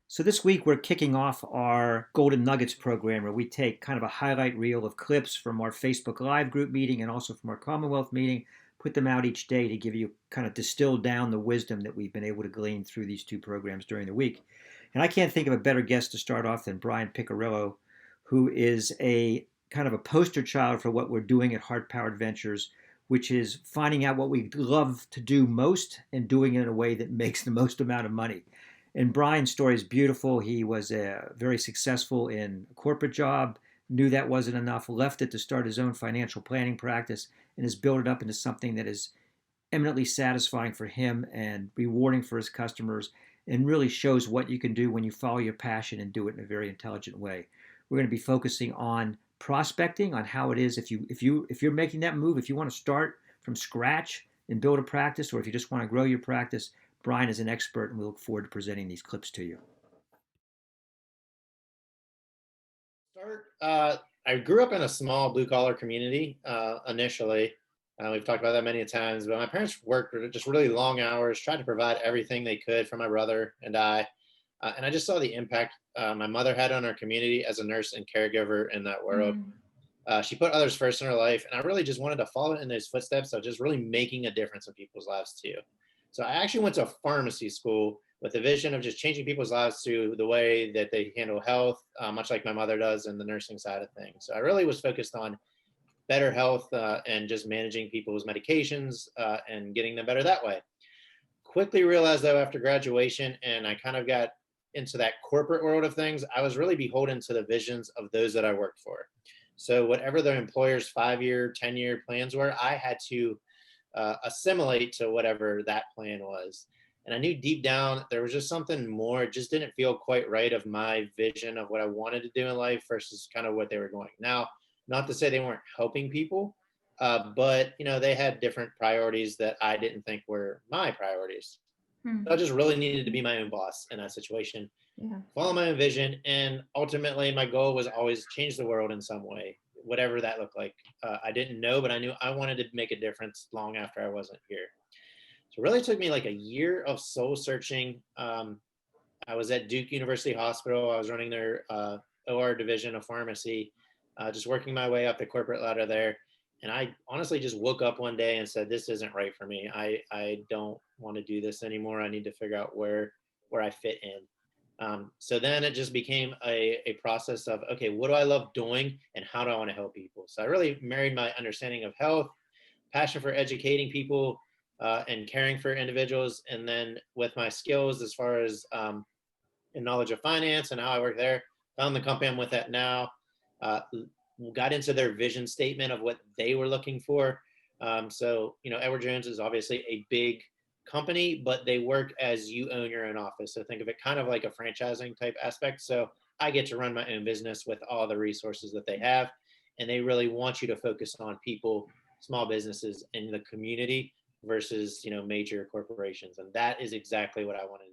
So this week we're kicking off our Golden Nuggets program where we take kind of a highlight reel of clips from our Facebook Live group meeting and also from our Commonwealth meeting, put them out each day to give you kind of distill down the wisdom that we've been able to glean through these two programs during the week. And I can't think of a better guest to start off than Brian Piccirillo, who is a kind of a poster child for what we're doing at Heart Powered Ventures, which is finding out what we love to do most and doing it in a way that makes the most amount of money. And Brian's story is beautiful. He was very successful in a corporate job, knew that wasn't enough, left it to start his own financial planning practice, and has built it up into something that is eminently satisfying for him and rewarding for his customers, and really shows what you can do when you follow your passion and do it in a very intelligent way. We're going to be focusing on prospecting, on how it is if you're making that move, if you want to start from scratch and build a practice, or if you just want to grow your practice. Brian is an expert, and we look forward to presenting these clips to you. I grew up in a small blue collar community initially. We've talked about that many times, but my parents worked just really long hours, tried to provide everything they could for my brother and I. And I just saw the impact my mother had on our community as a nurse and caregiver in that world. She put others first in her life, and I really just wanted to follow in those footsteps of just really making a difference in people's lives too. So I actually went to pharmacy school with the vision of just changing people's lives through the way that they handle health, much like my mother does in the nursing side of things. So I really was focused on better health and just managing people's medications and getting them better that way. Quickly realized though after graduation, and I kind of got into that corporate world of things, I was really beholden to the visions of those that I worked for. So whatever the employer's 5-year, 10-year plans were, I had to assimilate to whatever that plan was. And I knew deep down there was just something more. It just didn't feel quite right of my vision of what I wanted to do in life versus kind of what they were going. Now, not to say they weren't helping people, but they had different priorities that I didn't think were my priorities. So I just really needed to be my own boss in that situation, follow my own vision, and ultimately my goal was always change the world in some way, whatever that looked like. I didn't know, but I knew I wanted to make a difference long after I wasn't here. So it really took me like a year of soul searching. I was at Duke University Hospital. I was running their OR division of pharmacy, just working my way up the corporate ladder there. And I honestly just woke up one day and said, this isn't right for me. I don't want to do this anymore. I need to figure out where I fit in. So then it just became a process of, okay, what do I love doing and how do I want to help people? So I really married my understanding of health, passion for educating people and caring for individuals. And then with my skills as far as in knowledge of finance and how I work there, found the company I'm with at now, got into their vision statement of what they were looking for. So, Edward Jones is obviously a big company, but they work as you own your own office. So think of it kind of like a franchising type aspect. So I get to run my own business with all the resources that they have. And they really want you to focus on people, small businesses in the community versus, major corporations. And that is exactly what I want to